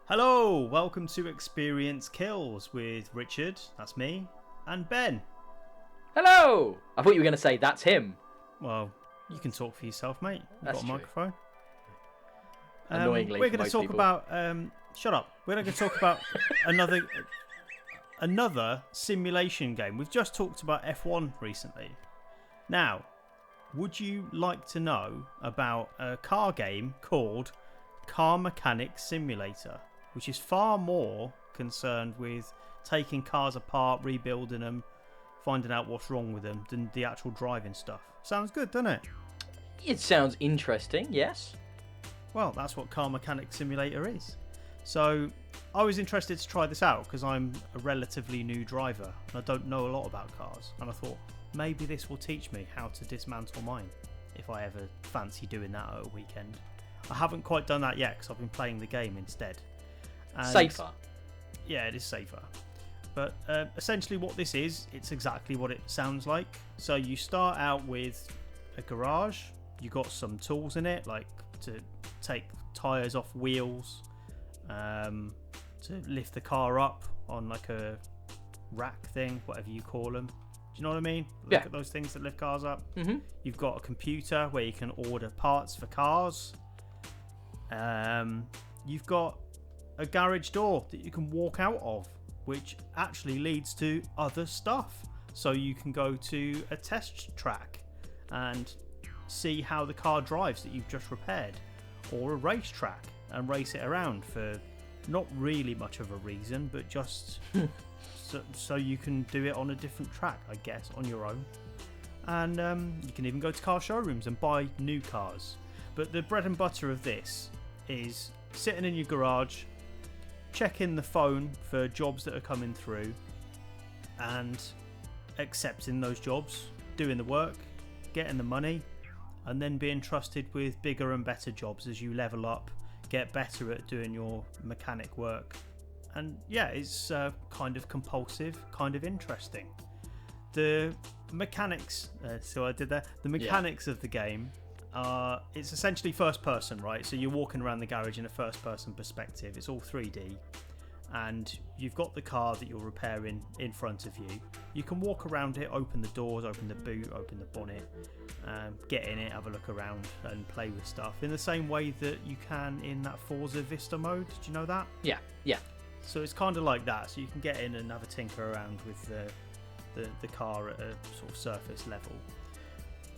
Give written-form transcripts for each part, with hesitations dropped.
Hello, welcome to Experience Kills with Richard, that's me, and Ben. Hello! I thought you were going to say that's him. Well, you can talk for yourself, mate. You've That's got a true. microphone. Annoyingly, we're for going to most talk people. about. Shut up. We're going to talk about another simulation game. We've just talked about F1 recently. Now, would you like to know about a car game called Car Mechanic Simulator, which is far more concerned with taking cars apart, rebuilding them, finding out what's wrong with them, than the actual driving stuff? Sounds good, doesn't it? It sounds interesting, yes. Well, that's what Car Mechanic Simulator is. So I was interested to try this out because I'm a relatively new driver and I don't know a lot about cars, and I thought maybe this will teach me how to dismantle mine if I ever fancy doing that at a weekend. I haven't quite done that yet because I've been playing the game instead. And Safer. yeah, it is safer. But essentially what this is, it's exactly what it sounds like. So you start out with a garage. You got some tools in it, like to take tyres off wheels, to lift the car up on like a rack thing, whatever you call them. Do you know what I mean? Look at those things that lift cars up. Mm-hmm. You've got a computer where you can order parts for cars. You've got a garage door that you can walk out of, which actually leads to other stuff. So you can go to a test track and see how the car drives that you've just repaired, or a racetrack and race it around for not really much of a reason, but just so you can do it on a different track, I guess, on your own. And you can even go to car showrooms and buy new cars. But the bread and butter of this is sitting in your garage, checking the phone for jobs that are coming through and accepting those jobs, doing the work, getting the money, and then being trusted with bigger and better jobs as you level up, get better at doing your mechanic work. And yeah, it's kind of compulsive, kind of interesting. The mechanics, the mechanics of the game, it's essentially first person, right? So you're walking around the garage in a first person perspective. It's all 3D. And you've got the car that you're repairing in front of you. You can walk around it, open the doors, open the boot, open the bonnet, get in it, have a look around and play with stuff in the same way that you can in that Forza Vista mode. Do you know that? Yeah. So it's kind of like that. So you can get in and have a tinker around with the car at a sort of surface level.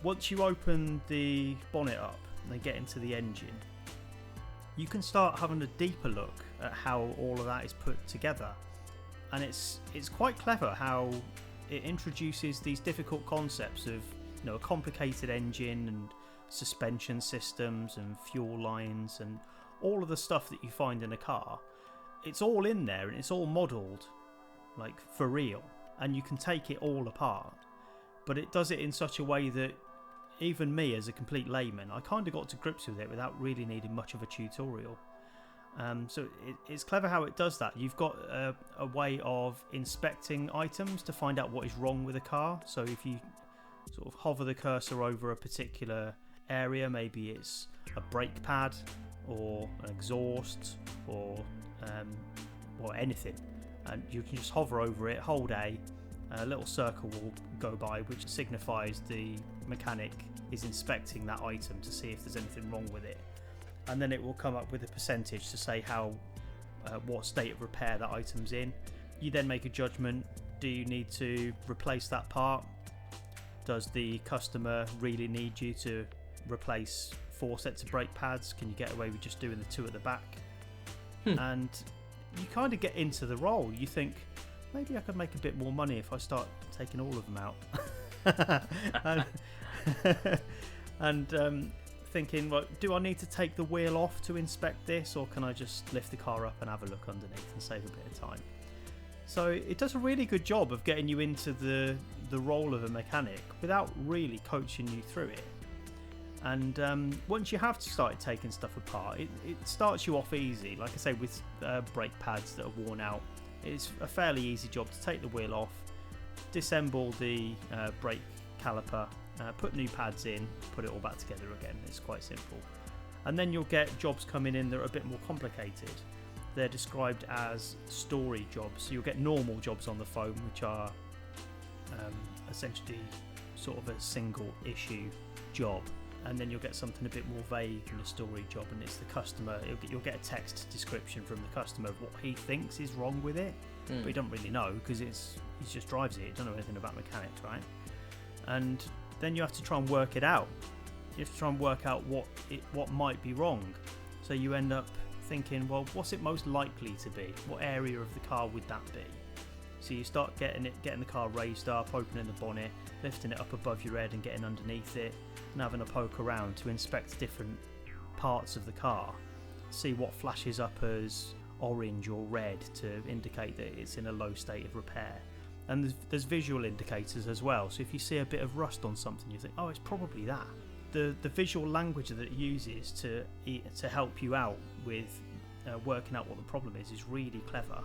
Once you open the bonnet up and then get into the engine, you can start having a deeper look at how all of that is put together. And it's quite clever how it introduces these difficult concepts of, a complicated engine and suspension systems and fuel lines and all of the stuff that you find in a car. It's all in there and it's all modelled like for real, and you can take it all apart. But it does it in such a way that even me as a complete layman, I kind of got to grips with it without really needing much of a tutorial. So it's clever how it does that. You've got a way of inspecting items to find out what is wrong with a car. So if you sort of hover the cursor over a particular area, maybe it's a brake pad or an exhaust or anything, and you can just hover over it, hold a little circle will go by which signifies the mechanic is inspecting that item to see if there's anything wrong with it, and then it will come up with a percentage to say how what state of repair that item's in. You then make a judgment. Do you need to replace that part? Does the customer really need you to replace 4 sets of brake pads? Can you get away with just doing the 2 at the back? And you kind of get into the role. You think, maybe I could make a bit more money if I start taking all of them out. and thinking, well, do I need to take the wheel off to inspect this, or can I just lift the car up and have a look underneath and save a bit of time? So it does a really good job of getting you into the role of a mechanic without really coaching you through it. And once you have started taking stuff apart, it starts you off easy. Like I say, with brake pads that are worn out, it's a fairly easy job to take the wheel off, disassemble the brake caliper, put new pads in, put it all back together again. It's quite simple. And then you'll get jobs coming in that are a bit more complicated. they're described as story jobs. So you'll get normal jobs on the phone, which are essentially sort of a single issue job, and then you'll get something a bit more vague in a story job, and it's the customer. You'll get a text description from the customer of what he thinks is wrong with it, but he doesn't really know because he just drives it. He doesn't know anything about mechanics, right? And then you have to try and work it out. You have to try and work out what might be wrong. So you end up thinking, well, what's it most likely to be? What area of the car would that be? So you start getting the car raised up, opening the bonnet, lifting it up above your head and getting underneath it, and having a poke around to inspect different parts of the car, see what flashes up as orange or red to indicate that it's in a low state of repair. And there's visual indicators as well, so if you see a bit of rust on something, you think, oh, it's probably that. The visual language that it uses to help you out with working out what the problem is really clever.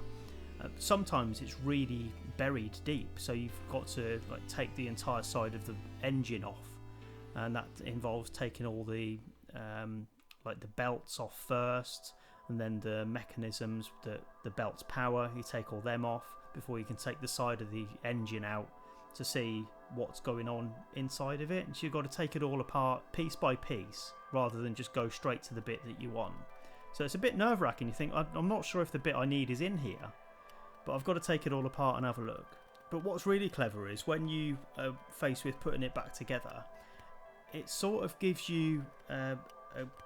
Sometimes it's really buried deep, so you've got to take the entire side of the engine off, and that involves taking all the the belts off first, and then the mechanisms that the belts power, you take all them off before you can take the side of the engine out to see what's going on inside of it. And so you've got to take it all apart piece by piece rather than just go straight to the bit that you want. So it's a bit nerve-wracking. You think, I'm not sure if the bit I need is in here, but I've got to take it all apart and have a look. But what's really clever is when you are faced with putting it back together, it sort of gives you a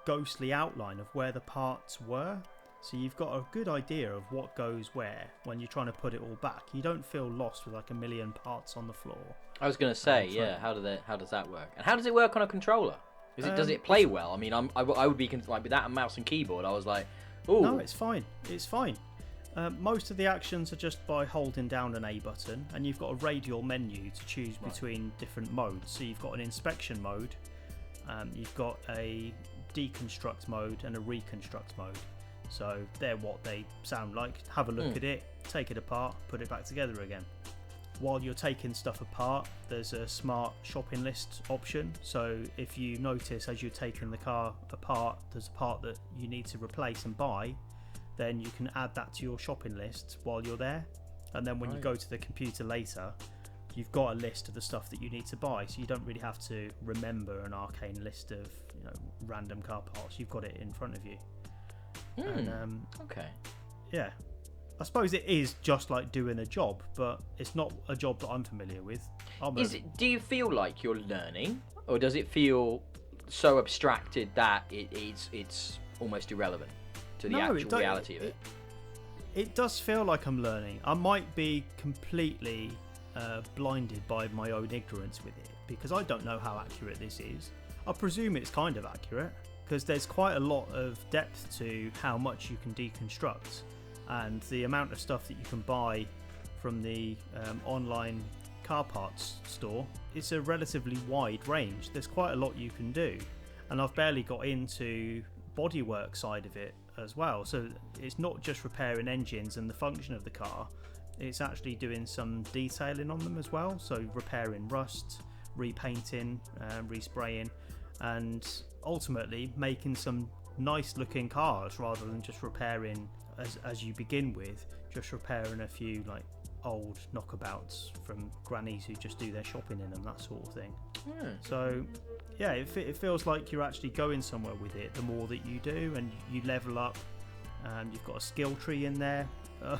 ghostly outline of where the parts were. So you've got a good idea of what goes where when you're trying to put it all back. You don't feel lost with a million parts on the floor. I was going to say, yeah, how does that work? And how does it work on a controller? Does it play well? I mean, I would be like with that and mouse and keyboard. I was like, oh. No, it's fine. It's fine. Most of the actions are just by holding down an A button, and you've got a radial menu to choose between different modes. So you've got an inspection mode, you've got a deconstruct mode and a reconstruct mode. So they're what they sound like. Have a look at it, take it apart, put it back together again. While you're taking stuff apart, there's a smart shopping list option. So if you notice as you're taking the car apart, there's a part that you need to replace and buy, then you can add that to your shopping list while you're there. And then when you go to the computer later, you've got a list of the stuff that you need to buy. So you don't really have to remember an arcane list of random car parts. You've got it in front of you. And, okay. Yeah. I suppose it is just like doing a job, but it's not a job that I'm familiar with. Do you feel like you're learning, or does it feel so abstracted that it's almost irrelevant to the actual reality of it? It does feel like I'm learning. I might be completely blinded by my own ignorance with it, because I don't know how accurate this is. I presume it's kind of accurate, because there's quite a lot of depth to how much you can deconstruct, and the amount of stuff that you can buy from the online car parts store. It's a relatively wide range. There's quite a lot you can do, and I've barely got into bodywork side of it as well. So it's not just repairing engines and the function of the car, it's actually doing some detailing on them as well. So repairing rust, repainting, respraying, and ultimately making some nice looking cars rather than just repairing as you begin with, just repairing a few old knockabouts from grannies who just do their shopping in them, that sort of thing. So yeah, it feels like you're actually going somewhere with it the more that you do, and you level up. You've got a skill tree in there,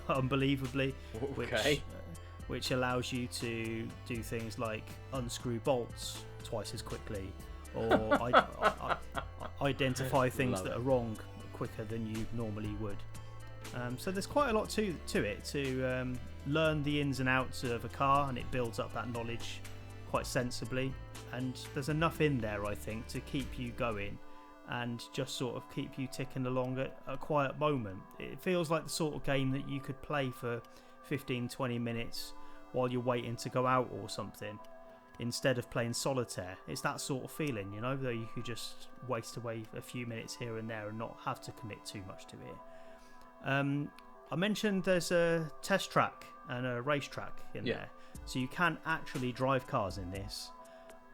unbelievably, which allows you to do things like unscrew bolts twice as quickly, or identify things that are wrong quicker than you normally would. So there's quite a lot to it to learn the ins and outs of a car, and it builds up that knowledge quite sensibly. And there's enough in there, I think, to keep you going and just sort of keep you ticking along at a quiet moment. It feels like the sort of game that you could play for 15-20 minutes while you're waiting to go out or something, instead of playing solitaire. It's that sort of feeling, though you could just waste away a few minutes here and there and not have to commit too much to it. I mentioned there's a test track and a racetrack in there, so you can actually drive cars in this,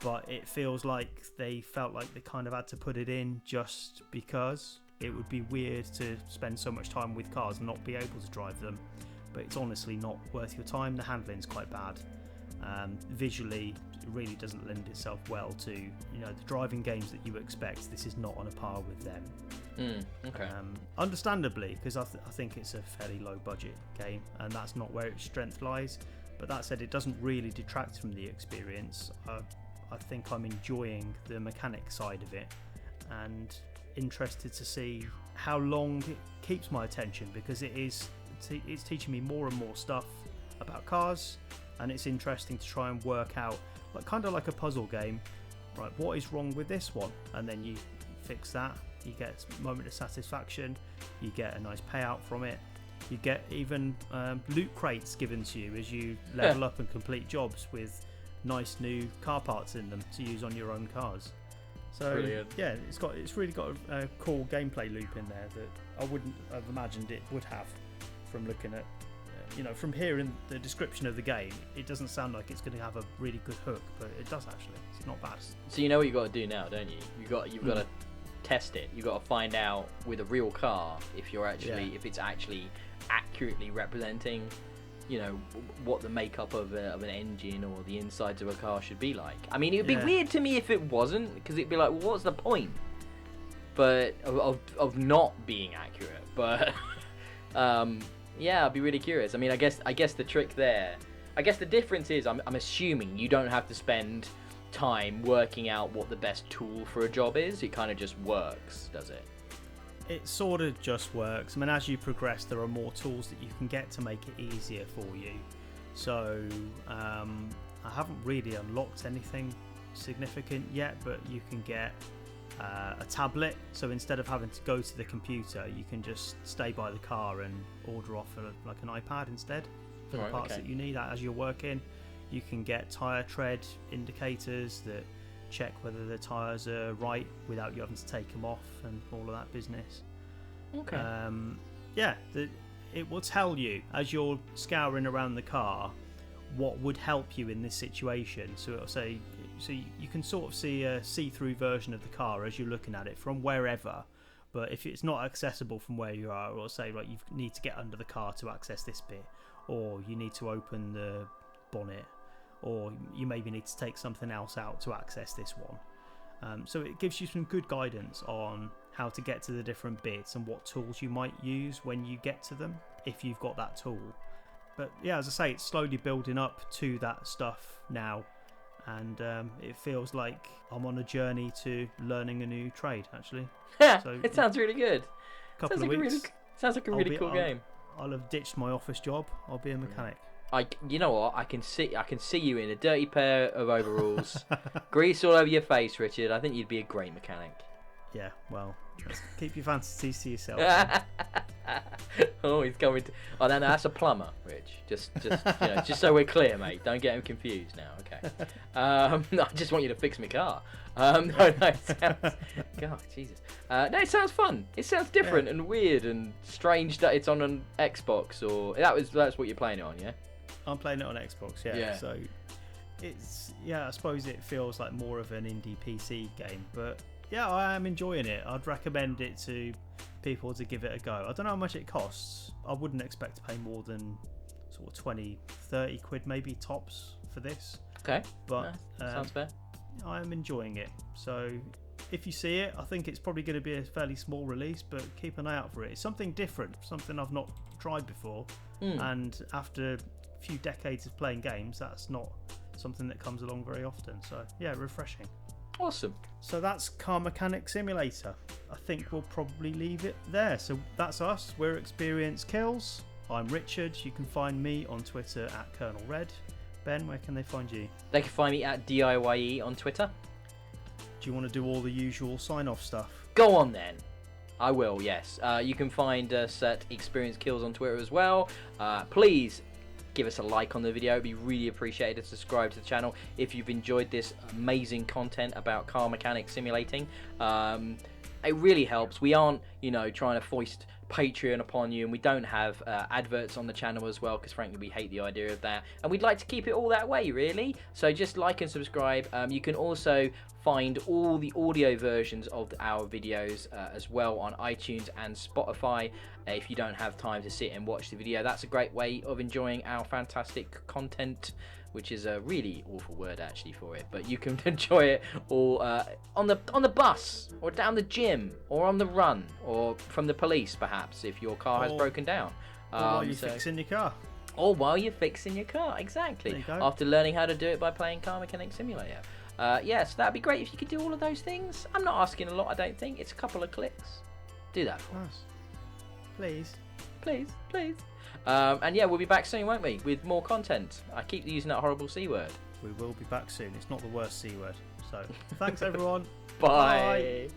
but it feels like they felt like they kind of had to put it in just because. it would be weird to spend so much time with cars and not be able to drive them, but it's honestly not worth your time. The handling's quite bad. Visually, it really doesn't lend itself well to the driving games that you expect. This is not on a par with them. Okay. Understandably, because I think it's a fairly low budget game, and that's not where its strength lies. But that said, it doesn't really detract from the experience. I think I'm enjoying the mechanic side of it, and interested to see how long it keeps my attention, because it's teaching me more and more stuff about cars, and it's interesting to try and work out, kind of like a puzzle game, right, what is wrong with this one, and then you fix that. You get a moment of satisfaction, you get a nice payout from it, you get even loot crates given to you as you level up and complete jobs with nice new car parts in them to use on your own cars. So brilliant. Yeah, it's really got a cool gameplay loop in there that I wouldn't have imagined it would have from looking at from hearing the description of the game. It doesn't sound like it's going to have a really good hook, but it does actually. It's not bad. So you know what you got to do now, don't you? You've got to test it. You've got to find out with a real car if it's actually accurately representing what the makeup of an engine or the insides of a car should be like. I mean, it would be weird to me if it wasn't, because it'd be like, well, what's the point? But of not being accurate. But yeah, I'd be really curious. I mean, I guess the trick there, I guess the difference is I'm assuming you don't have to spend time working out what the best tool for a job is. It kind of just works, does it? It sort of just works. I mean, as you progress, there are more tools that you can get to make it easier for you. So I haven't really unlocked anything significant yet, but you can get a tablet. So instead of having to go to the computer, you can just stay by the car and order off like an iPad instead for the parts that you need as you're working. You can get tyre tread indicators that check whether the tyres are right without you having to take them off and all of that business. Okay. It will tell you as you're scouring around the car what would help you in this situation. So it'll say, so you can sort of see a see-through version of the car as you're looking at it from wherever. But if it's not accessible from where you are, it'll say, right, you need to get under the car to access this bit, or you need to open the bonnet, or you maybe need to take something else out to access this one. So it gives you some good guidance on how to get to the different bits and what tools you might use when you get to them, if you've got that tool. But yeah, as I say, it's slowly building up to that stuff now, and it feels like I'm on a journey to learning a new trade, actually. So it sounds really good. Couple of weeks. Sounds like a really cool game. I'll have ditched my office job. I'll be a mechanic. You know what? I can see you in a dirty pair of overalls, grease all over your face, Richard. I think you'd be a great mechanic. Yeah, well, keep your fantasies to yourself. Oh, he's coming to... Oh, no, that's a plumber, Rich. Just so we're clear, mate. Don't get him confused now, okay? I just want you to fix my car. No, it sounds... God, Jesus. No, it sounds fun. It sounds different and weird and strange that it's on an Xbox, or... That's what you're playing it on, yeah? I'm playing it on Xbox, yeah. So it's... Yeah, I suppose it feels like more of an indie PC game, but... Yeah, I am enjoying it. I'd recommend it to people to give it a go. I don't know how much it costs. I wouldn't expect to pay more than sort of 20, 30 quid maybe tops for this. Okay. But sounds fair. I am enjoying it. So if you see it, I think it's probably going to be a fairly small release, but keep an eye out for it. It's something different, something I've not tried before. And after a few decades of playing games, that's not something that comes along very often. So yeah, refreshing. Awesome. So that's Car Mechanic Simulator. I think we'll probably leave it there. So that's us. We're Experience Kills. I'm Richard. You can find me on Twitter at Colonel Red. Ben, where can they find you? They can find me at DIYE on Twitter. Do you want to do all the usual sign-off stuff? Go on then. I will, yes. You can find us at Experience Kills on Twitter as well. Please give us a like on the video. It'd be really appreciated. Subscribe to the channel if you've enjoyed this amazing content about car mechanic simulating. It really helps. We aren't, trying to foist Patreon upon you, and we don't have adverts on the channel as well, because frankly we hate the idea of that, and we'd like to keep it all that way, really. So just like and subscribe. You can also find all the audio versions of our videos as well on iTunes and Spotify. If you don't have time to sit and watch the video, that's a great way of enjoying our fantastic content, which is a really awful word actually for it, but you can enjoy it all on the bus, or down the gym, or on the run, or from the police perhaps if your car has broken down. Or while you're fixing your car. Or while you're fixing your car, exactly. After learning how to do it by playing Car Mechanic Simulator. So that'd be great if you could do all of those things. I'm not asking a lot, I don't think. It's a couple of clicks. Do that for us. Please. And yeah, we'll be back soon, won't we? With more content. I keep using that horrible C word. We will be back soon. It's not the worst C word. So, thanks everyone. Bye.